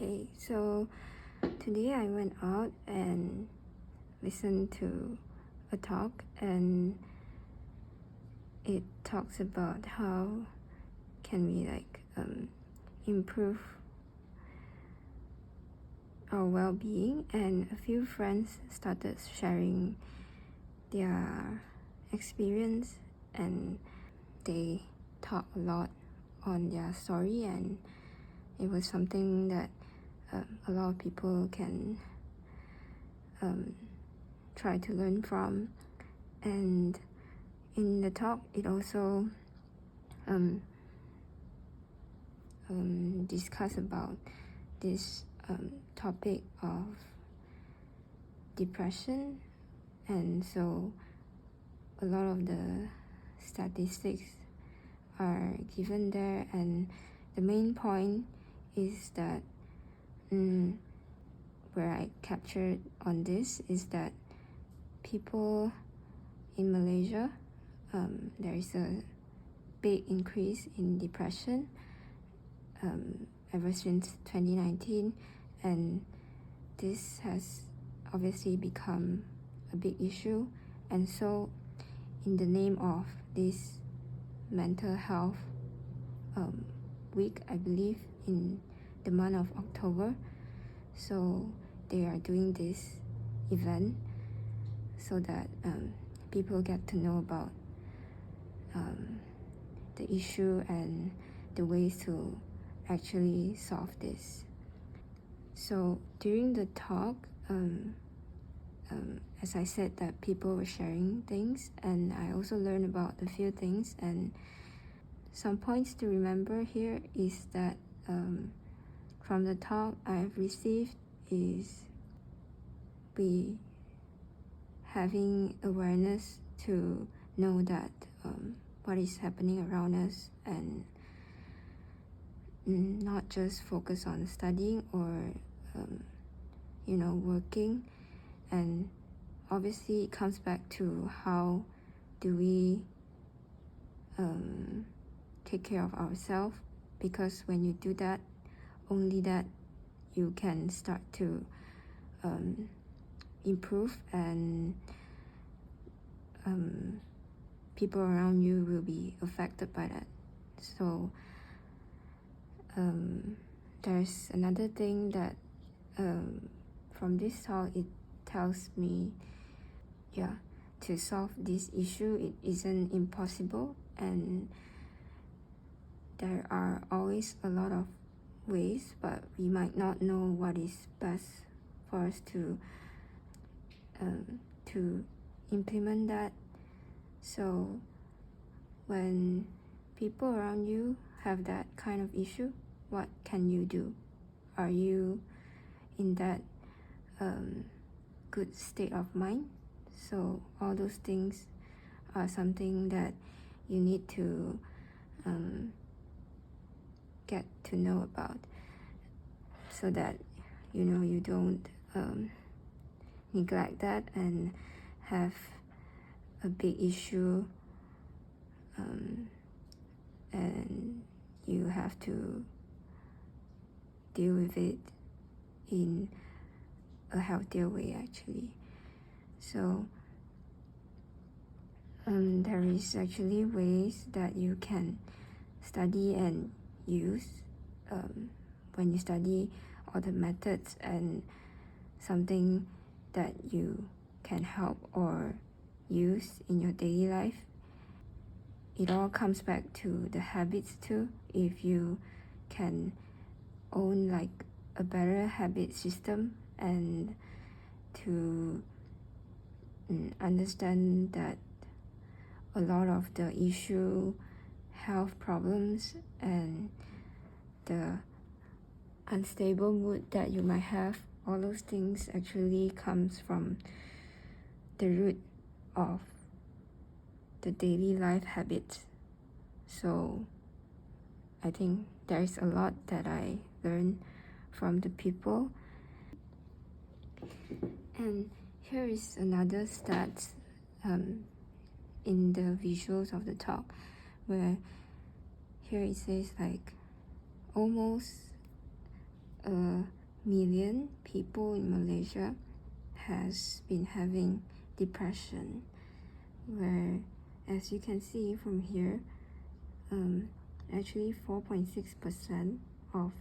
Hey, so today I went out and listened to a talk, and it talks about how can we improve our well-being, and a few friends started sharing their experience, and they talk a lot on their story, and it was something that a lot of people can try to learn from. And in the talk, it also discuss about this topic of depression, and so a lot of the statistics are given there, and the main point is that where I captured on this is that people in Malaysia, there is a big increase in depression ever since 2019, and this has obviously become a big issue. And so in the name of this mental health week, I believe in the month of October, so they are doing this event so that people get to know about the issue and the ways to actually solve this. So during the talk, as I said, that people were sharing things, and I also learned about a few things, and some points to remember here is that from the talk I've received is we having awareness to know that what is happening around us, and not just focus on studying or working. And obviously it comes back to how do we take care of ourselves, because when you do that, only that you can start to improve, and people around you will be affected by that. So there's another thing that from this talk, it tells me to solve this issue, it isn't impossible, and there are always a lot of ways, but we might not know what is best for us to implement that. So when people around you have that kind of issue, what can you do? Are you in that good state of mind? So all those things are something that you need to get to know about, so that you don't neglect that and have a big issue, and you have to deal with it in a healthier way actually. So there is actually ways that you can study and use when you study all the methods, and something that you can help or use in your daily life. It all comes back to the habits too. If you can own like a better habit system, and to understand that a lot of the health problems and the unstable mood that you might have, all those things actually comes from the root of the daily life habits. So I think there's a lot that I learned from the people. And here is another stat in the visuals of the talk, where here it says like almost a million people in Malaysia has been having depression, where, as you can see from here, actually 4.6% of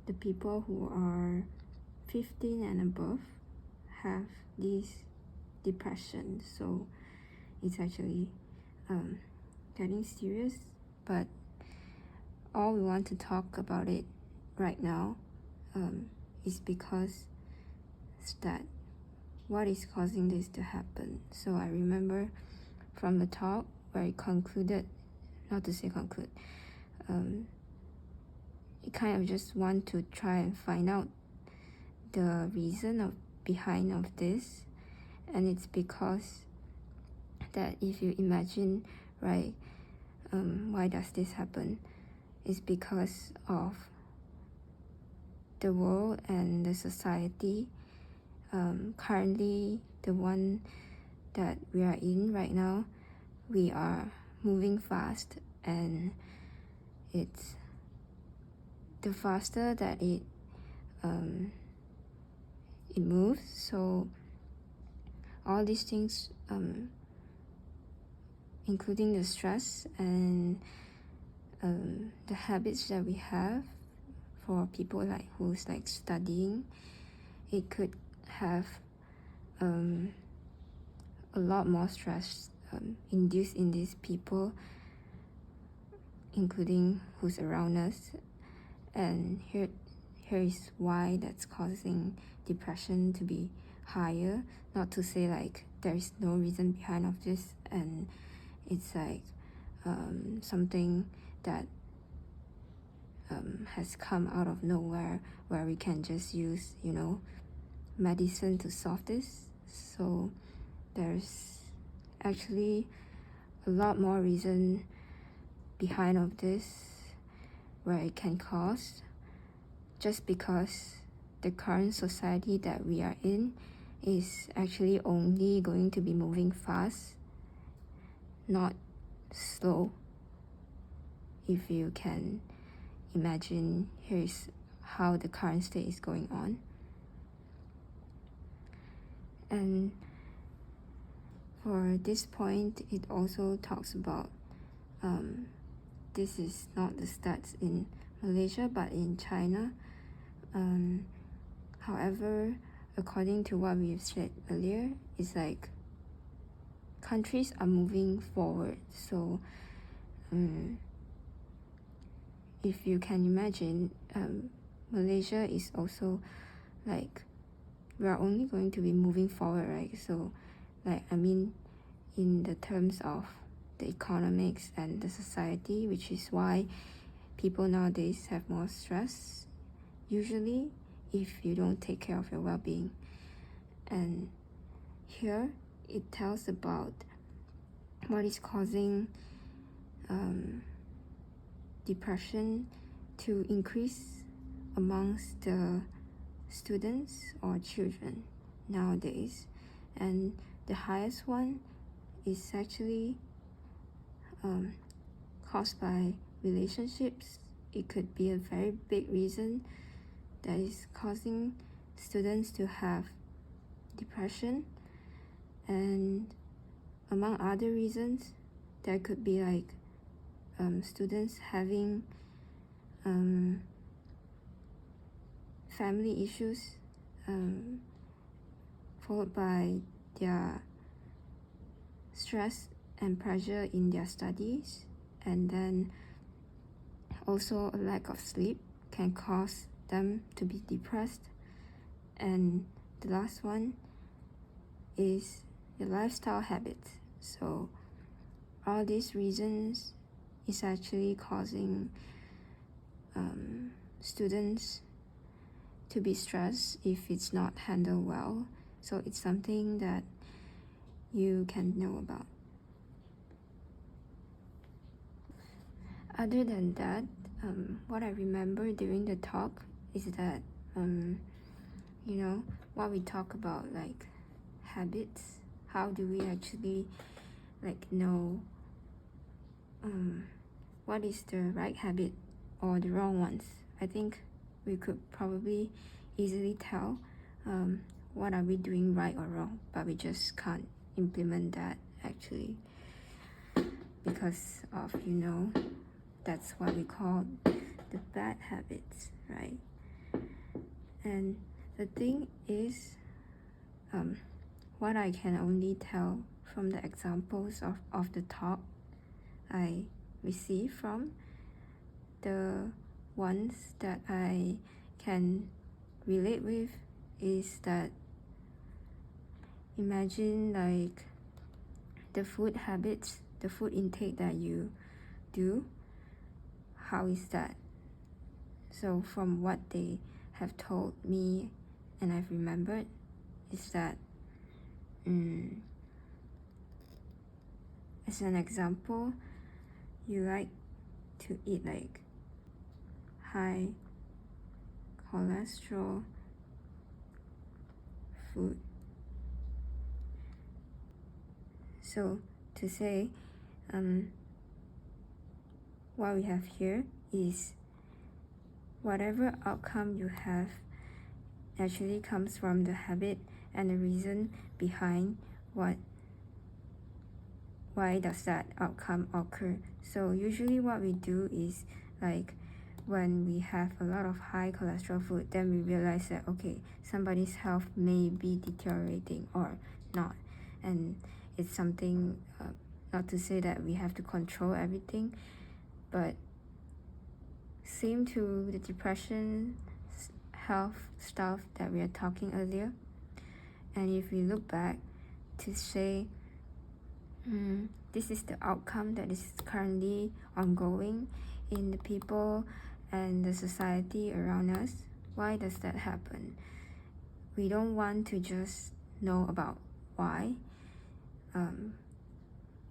the people who are 15 and above have this depression. So it's actually getting serious, but all we want to talk about it right now is because that what is causing this to happen. So I remember from the talk where it concluded, not to say conclude, it kind of just want to try and find out the reason behind of this. And it's because that if you imagine, right, why does this happen? It's because of the world and the society. Currently, the one that we are in right now, we are moving fast, and it's the faster that it moves. So all these things, including the stress and the habits that we have for people like who's like studying, it could have a lot more stress induced in these people, including who's around us. And here is why that's causing depression to be higher. Not to say like there is no reason behind of this, and it's like something that has come out of nowhere, where we can just use, medicine to solve this. So there's actually a lot more reason behind of this where it can cause, just because the current society that we are in is actually only going to be moving fast, not slow. If you can imagine, here's how the current state is going on. And for this point, it also talks about this is not the stats in Malaysia but in China. However, according to what we've said earlier, it's like countries are moving forward. So if you can imagine, Malaysia is also like, we are only going to be moving forward, right? So in the terms of the economics and the society, which is why people nowadays have more stress, usually, if you don't take care of your well-being. And here it tells about what is causing depression to increase amongst the students or children nowadays. And the highest one is actually caused by relationships. It could be a very big reason that is causing students to have depression. And among other reasons, there could be like students having family issues, followed by their stress and pressure in their studies, and then also a lack of sleep can cause them to be depressed. And the last one is the lifestyle habits. So all these reasons is actually causing students to be stressed if it's not handled well. So it's something that you can know about. Other than that, what I remember during the talk is that what we talk about, like habits, how do we actually like know what is the right habit or the wrong ones. I think we could probably easily tell what are we doing right or wrong, but we just can't implement that actually because of, that's what we call the bad habits, right? And the thing is, what I can only tell from the examples of the talk I received from, the ones that I can relate with is that imagine like the food habits, the food intake that you do, how is that? So from what they have told me and I've remembered is that as an example, you like to eat like high cholesterol food. So to say, what we have here is whatever outcome you have actually comes from the habit and the reason behind why does that outcome occur. So usually what we do is like when we have a lot of high cholesterol food, then we realize that okay, somebody's health may be deteriorating or not, and it's something, not to say that we have to control everything, but same to the depression health stuff that we are talking earlier. And if we look back to say this is the outcome that is currently ongoing in the people and the society around us, why does that happen? We don't want to just know about why,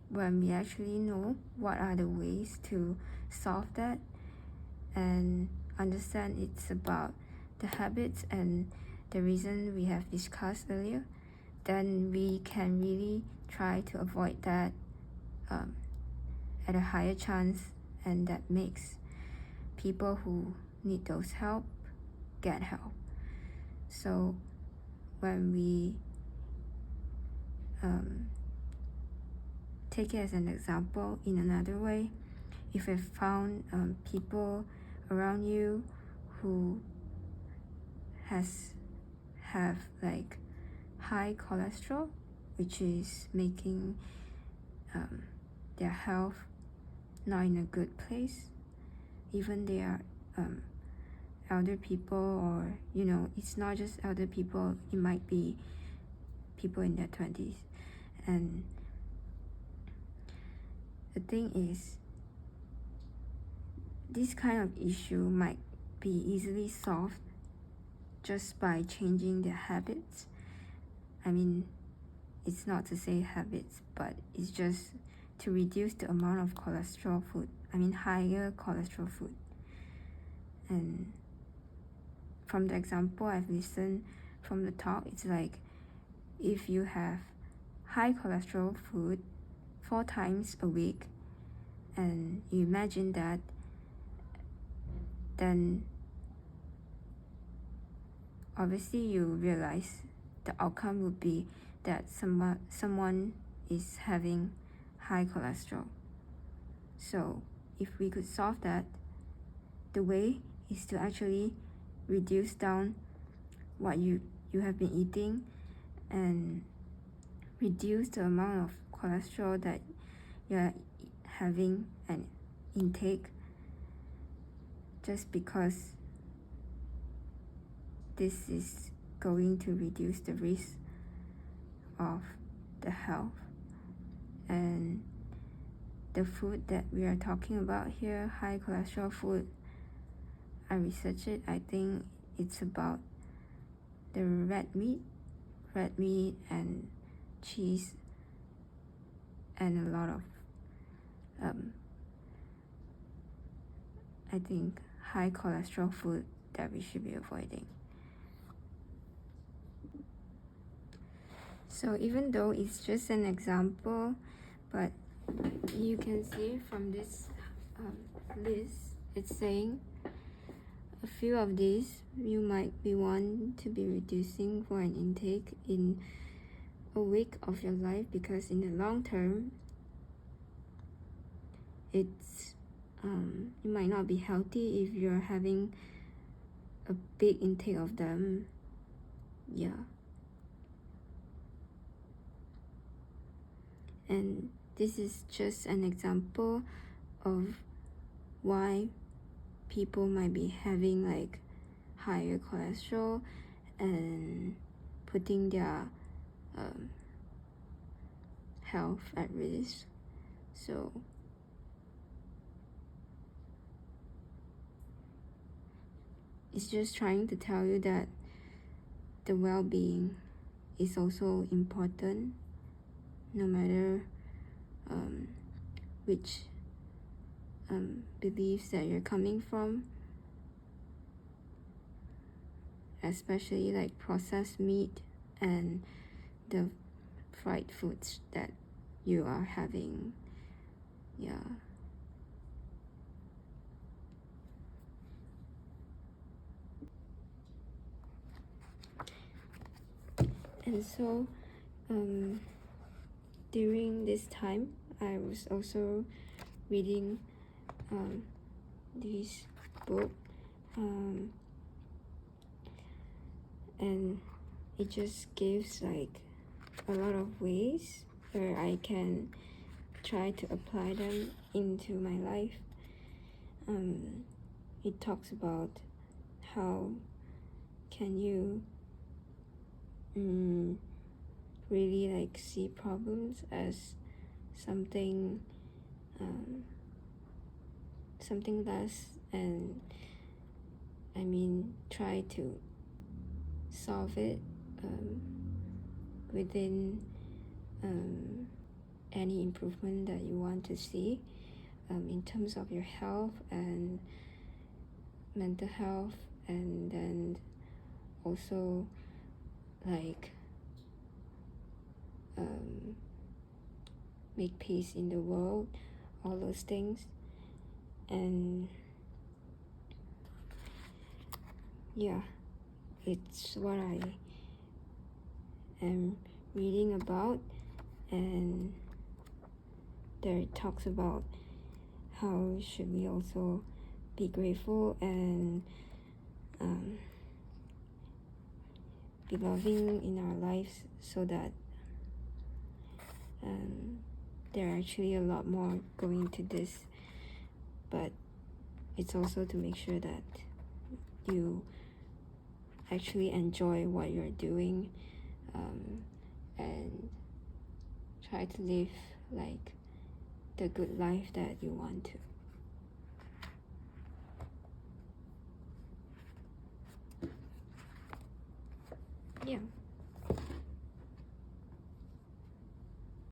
when we actually know what are the ways to solve that and understand it's about the habits and the reason we have discussed earlier, then we can really try to avoid that at a higher chance, and that makes people who need those help get help. So when we take it as an example in another way, if you found people around you who have like high cholesterol, which is making their health not in a good place, even they are elder people, or it's not just elder people, it might be people in their 20s. And the thing is, this kind of issue might be easily solved just by changing their habits. I mean, it's not to say habits, but it's just to reduce the amount of cholesterol food, higher cholesterol food. And from the example I've listened from the talk, it's like if you have high cholesterol food 4 times a week and you imagine that, then obviously you realize the outcome would be that someone is having high cholesterol. So if we could solve that, the way is to actually reduce down what you have been eating and reduce the amount of cholesterol that you're having and intake, just because this is going to reduce the risk of the health. And the food that we are talking about here, high cholesterol food, I researched it. I think it's about the red meat and cheese and a lot of I think high cholesterol food that we should be avoiding. So even though it's just an example, but you can see from this list, it's saying a few of these you might be want to be reducing for an intake in a week of your life, because in the long term it's it might not be healthy if you're having a big intake of them. Yeah. And this is just an example of why people might be having like higher cholesterol and putting their health at risk. So it's just trying to tell you that the well-being is also important, no matter which beliefs that you're coming from, especially like processed meat and the fried foods that you are having. Yeah. And so during this time I was also reading this book, and it just gives like a lot of ways where I can try to apply them into my life. It talks about how can you really like see problems as something less, and try to solve it within any improvement that you want to see in terms of your health and mental health, and then also like make peace in the world, all those things. And yeah, it's what I am reading about, and there it talks about how should we also be grateful and be loving in our lives, so that there are actually a lot more going to this, but it's also to make sure that you actually enjoy what you're doing, and try to live like the good life that you want to. Yeah.